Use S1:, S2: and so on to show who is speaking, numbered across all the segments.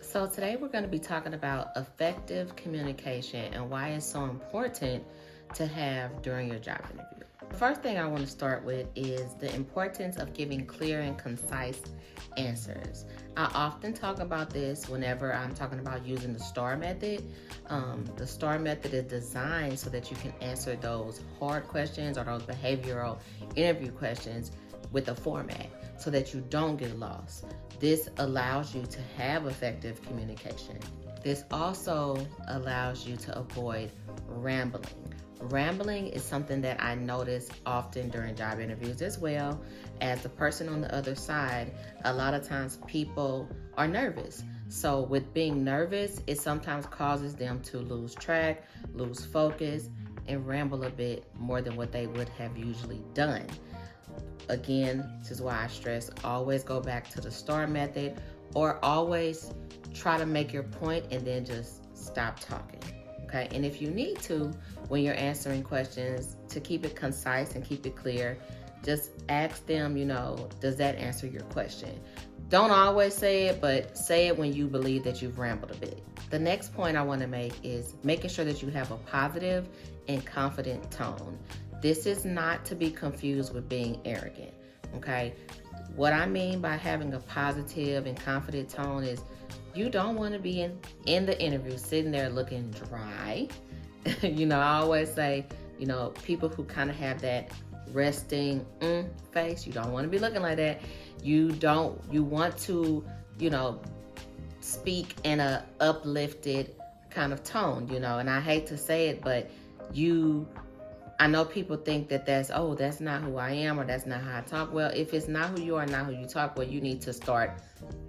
S1: So today we're going to be talking about effective communication and why it's so important to have during your job interview. The first thing I want to start with is the importance of giving clear and concise answers. I often talk about this whenever I'm talking about using the STAR method. The STAR method is designed so that you can answer those hard questions or those behavioral interview questions with a format so that you don't get lost. This allows you to have effective communication. This also allows you to avoid rambling. Rambling is something that I notice often during job interviews as well. As the person on the other side, a lot of times people are nervous. So with being nervous, it sometimes causes them to lose track, lose focus, and ramble a bit more than what they would have usually done. Again, this is why I stress always go back to the STAR method, or always try to make your point and then just stop talking. Okay, and if you need to, when you're answering questions, to keep it concise and keep it clear, just ask them, does that answer your question? Don't always say it, but say it when you believe that you've rambled a bit. The next point I want to make is making sure that you have a positive and confident tone. This is not to be confused with being arrogant, okay? What I mean by having a positive and confident tone is you don't want to be in the interview sitting there looking dry. I always say, people who kind of have that resting face, you don't want to be looking like that. You want to, speak in a uplifted kind of tone, and I hate to say it, but I know people think that that's not who I am or that's not how I talk. Well, if it's not who you are, not who you talk, well, you need to start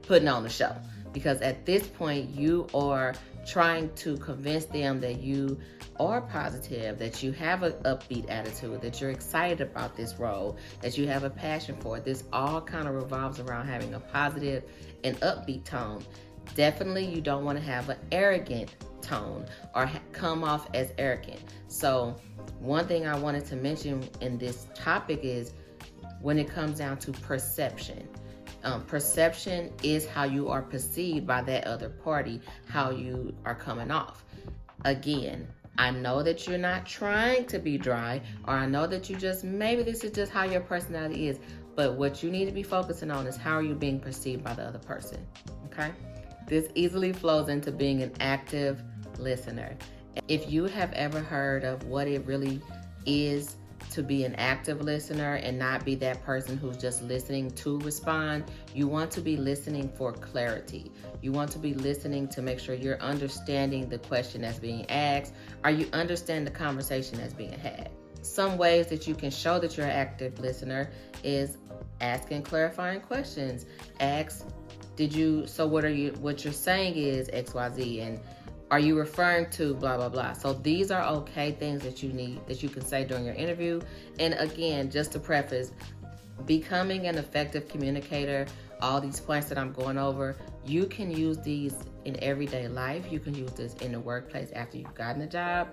S1: putting on the show. Because at this point, you are trying to convince them that you are positive, that you have an upbeat attitude, that you're excited about this role, that you have a passion for it. This all kind of revolves around having a positive and upbeat tone. Definitely, you don't want to have an arrogant tone or come off as arrogant. So one thing I wanted to mention in this topic is when it comes down to perception. Perception is how you are perceived by that other party, how you are coming off. Again, I know that you're not trying to be dry, or I know that maybe this is just how your personality is, but what you need to be focusing on is how are you being perceived by the other person, okay? This easily flows into being an active listener. If you have ever heard of what it really is to be an active listener and not be that person who's just listening to respond, you want to be listening for clarity. You want to be listening to make sure you're understanding the question that's being asked, or you understand the conversation that's being had. Some ways that you can show that you're an active listener is asking clarifying questions. Ask, what you're saying is XYZ, and are you referring to blah, blah, blah? So these are okay things that you can say during your interview. And again, just to preface, becoming an effective communicator, all these points that I'm going over, you can use these in everyday life. You can use this in the workplace after you've gotten a job.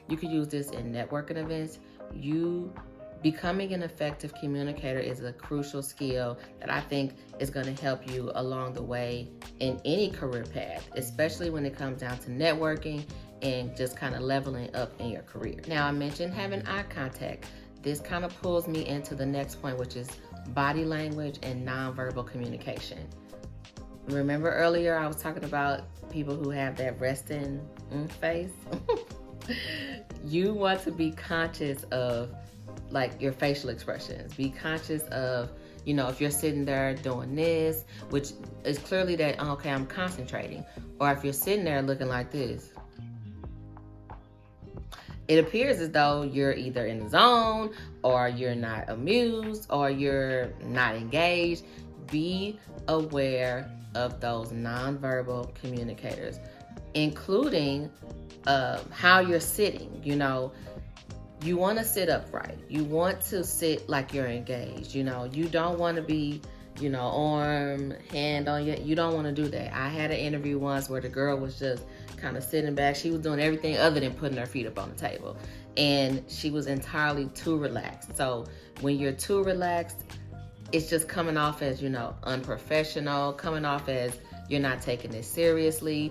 S1: You can use this in networking events. Becoming an effective communicator is a crucial skill that I think is going to help you along the way in any career path, especially when it comes down to networking and just kind of leveling up in your career. Now, I mentioned having eye contact. This kind of pulls me into the next point, which is body language and nonverbal communication. Remember earlier I was talking about people who have that resting face? You want to be conscious of your facial expressions. Be conscious of, if you're sitting there doing this, which is clearly that, okay, I'm concentrating. Or if you're sitting there looking like this, it appears as though you're either in the zone, or you're not amused, or you're not engaged. Be aware of those nonverbal communicators, including how you're sitting. You want to sit upright. You want to sit like you're engaged. You don't want to be, arm, hand on you don't want to do that. I had an interview once where the girl was just kind of sitting back. She was doing everything other than putting her feet up on the table. And she was entirely too relaxed. So when you're too relaxed, it's just coming off as, unprofessional, coming off as, you're not taking it seriously.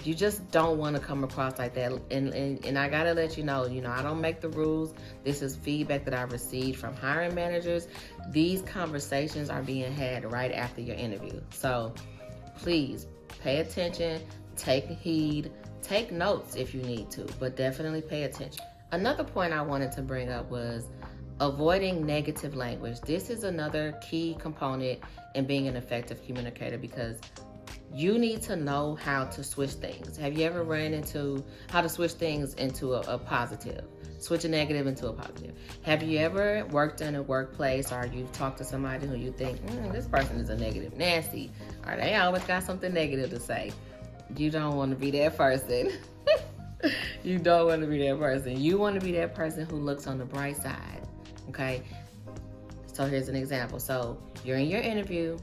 S1: You just don't want to come across like that. And I gotta let you know, I don't make the rules. This is feedback that I received from hiring managers. These conversations are being had right after your interview. So please pay attention, take heed, take notes if you need to, but definitely pay attention. Another point I wanted to bring up was avoiding negative language. This is another key component in being an effective communicator, because you need to know how to switch things. Have you ever run into how to switch things into a positive? Switch a negative into a positive. Have you ever worked in a workplace, or you've talked to somebody who you think, this person is a negative Nancy, or they always got something negative to say? You don't want to be that person. You don't want to be that person. You want to be that person who looks on the bright side, okay? So here's an example. So you're in your interview.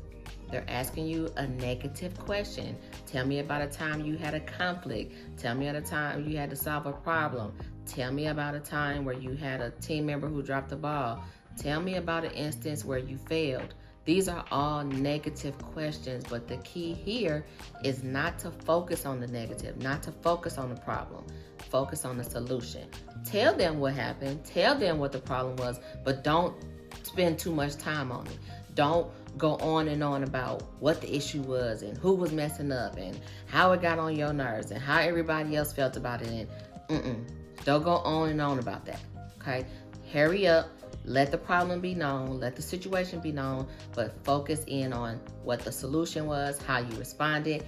S1: They're asking you a negative question. Tell me about a time you had a conflict. Tell me about a time you had to solve a problem. Tell me about a time where you had a team member who dropped the ball. Tell me about an instance where you failed. These are all negative questions, but the key here is not to focus on the negative, not to focus on the problem. Focus on the solution. Tell them what happened. Tell them what the problem was, but don't spend too much time on it. Don't go on and on about what the issue was and who was messing up and how it got on your nerves and how everybody else felt about it. And don't go on and on about that, okay? Hurry up. Let the problem be known. Let the situation be known, but focus in on what the solution was, how you responded,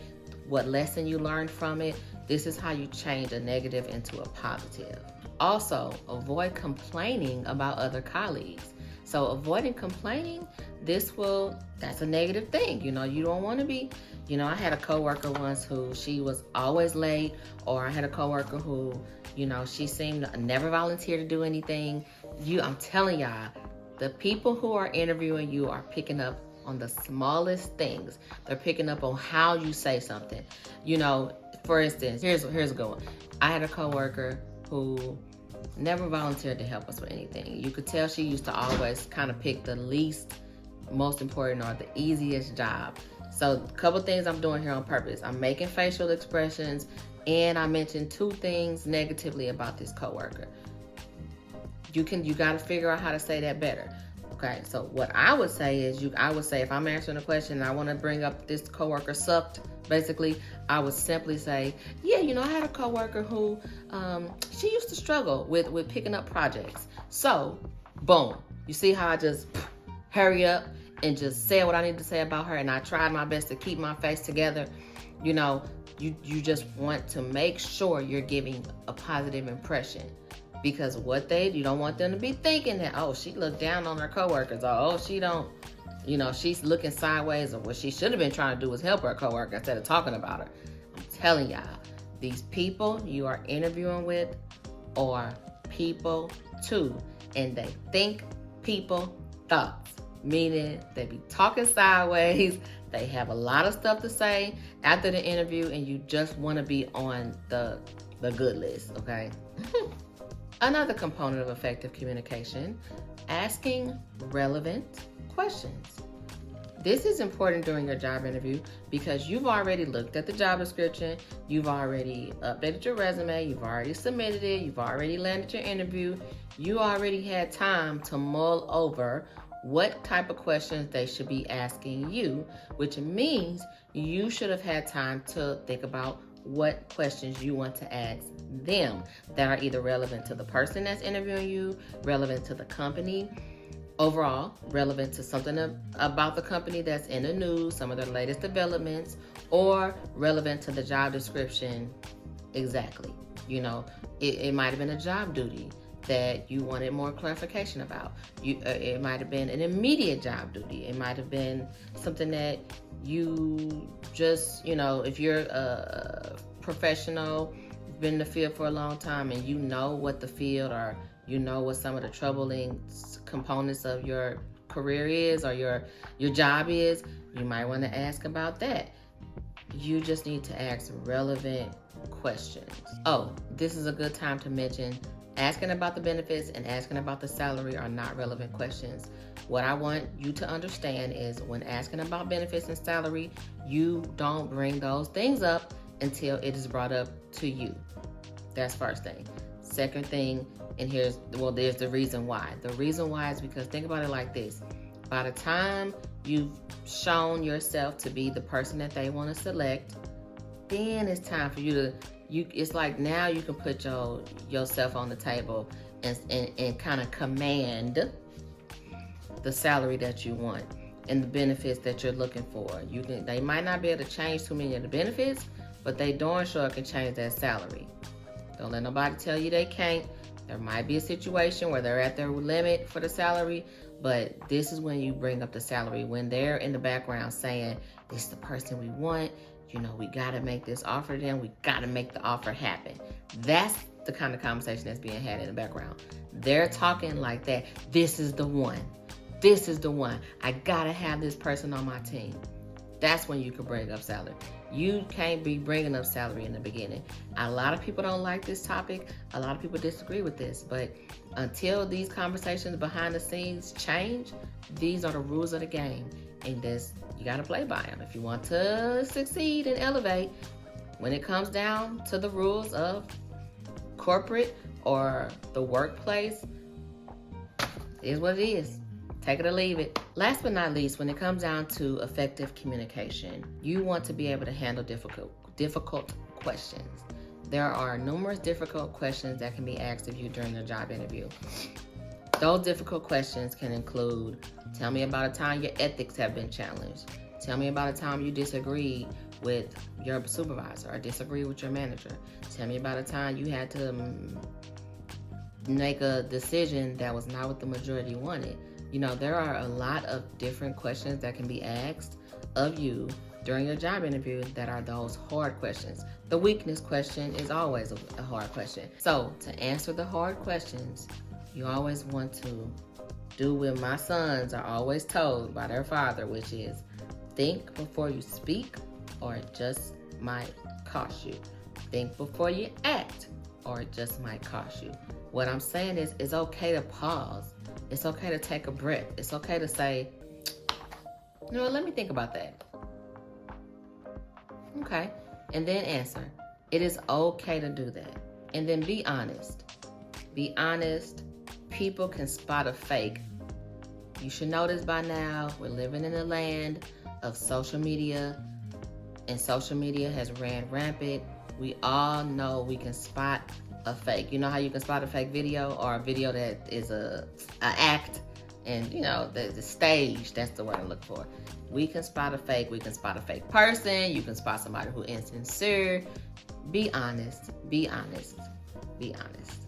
S1: what lesson you learned from it. This is how you change a negative into a positive. Also, avoid complaining about other colleagues. So avoiding complaining, that's a negative thing. You don't want to be, I had a coworker once who she was always late, or I had a coworker who, she seemed to never volunteer to do anything. I'm telling y'all, the people who are interviewing you are picking up on the smallest things. They're picking up on how you say something. For instance, here's a good one. I had a coworker who never volunteered to help us with anything. You could tell she used to always kind of pick the least most important or the easiest job. So a couple things I'm doing here on purpose. I'm making facial expressions, and I mentioned 2 things negatively about this coworker. You got to figure out how to say that better. Okay, so what I would say is, if I'm answering a question and I want to bring up this coworker sucked, basically, I would simply say, I had a coworker who, she used to struggle with picking up projects. So, boom. You see how I just hurry up and just say what I need to say about her, and I tried my best to keep my face together. You just want to make sure you're giving a positive impression. Because you don't want them to be thinking that, she looked down on her coworkers, or she don't, she's looking sideways, or what she should have been trying to do was help her coworker instead of talking about her. I'm telling y'all, these people you are interviewing with are people too, and they think people thoughts, meaning they be talking sideways. They have a lot of stuff to say after the interview, and you just want to be on the good list, okay? Another component of effective communication, asking relevant questions. This is important during your job interview because you've already looked at the job description, you've already updated your resume, you've already submitted it, you've already landed your interview, you already had time to mull over what type of questions they should be asking you, which means you should have had time to think about what questions you want to ask them that are either relevant to the person that's interviewing you, relevant to the company overall, relevant to something about the company that's in the news, some of their latest developments, or relevant to the job description exactly. It might have been a job duty that you wanted more clarification about. It might have been an immediate job duty. It might have been something that you just, if you're a professional, been in the field for a long time, and you know what the field, or what some of the troubling components of your career is, or your job is, you might want to ask about that. You just need to ask relevant questions. This is a good time to mention Asking about the benefits and asking about the salary are not relevant questions. What I want you to understand is when asking about benefits and salary, you don't bring those things up until it is brought up to you. That's first thing. Second thing, and there's the reason why. The reason why is because think about it like this. By the time you've shown yourself to be the person that they want to select, then it's time for you to, it's like now you can put yourself on the table and kind of command the salary that you want and the benefits that you're looking for. They might not be able to change too many of the benefits, but they darn sure can change that salary. Don't let nobody tell you they can't. There might be a situation where they're at their limit for the salary, but this is when you bring up the salary. When they're in the background saying, this is the person we want, we got to make this offer to them. We got to make the offer happen. That's the kind of conversation that's being had in the background. They're talking like that. This is the one. This is the one. I got to have this person on my team. That's when you can bring up salary. You can't be bringing up salary in the beginning. A lot of people don't like this topic. A lot of people disagree with this. But until these conversations behind the scenes change, these are the rules of the game. And you got to play by them. If you want to succeed and elevate, when it comes down to the rules of corporate or the workplace, it is what it is. Take it or leave it. Last but not least, when it comes down to effective communication, you want to be able to handle difficult questions. There are numerous difficult questions that can be asked of you during a job interview. Those difficult questions can include, tell me about a time your ethics have been challenged. Tell me about a time you disagreed with your supervisor or disagreed with your manager. Tell me about a time you had to make a decision that was not what the majority wanted. There are a lot of different questions that can be asked of you during your job interview that are those hard questions. The weakness question is always a hard question. So to answer the hard questions, you always want to do what my sons are always told by their father, which is think before you speak or it just might cost you. Think before you act or it just might cost you. What I'm saying is it's okay to pause. It's okay to take a breath. It's okay to say, let me think about that. Okay. And then answer. It is okay to do that. And then be honest. Be honest. People can spot a fake. You should know this by now. We're living in a land of social media, and social media has ran rampant. We all know we can spot a fake. You know how you can spot a fake video or a video that is a act, and the stage, that's the word I look for. We can spot a fake. We can spot a fake person. You can spot somebody who is insincere. Be honest. Be honest. Be honest.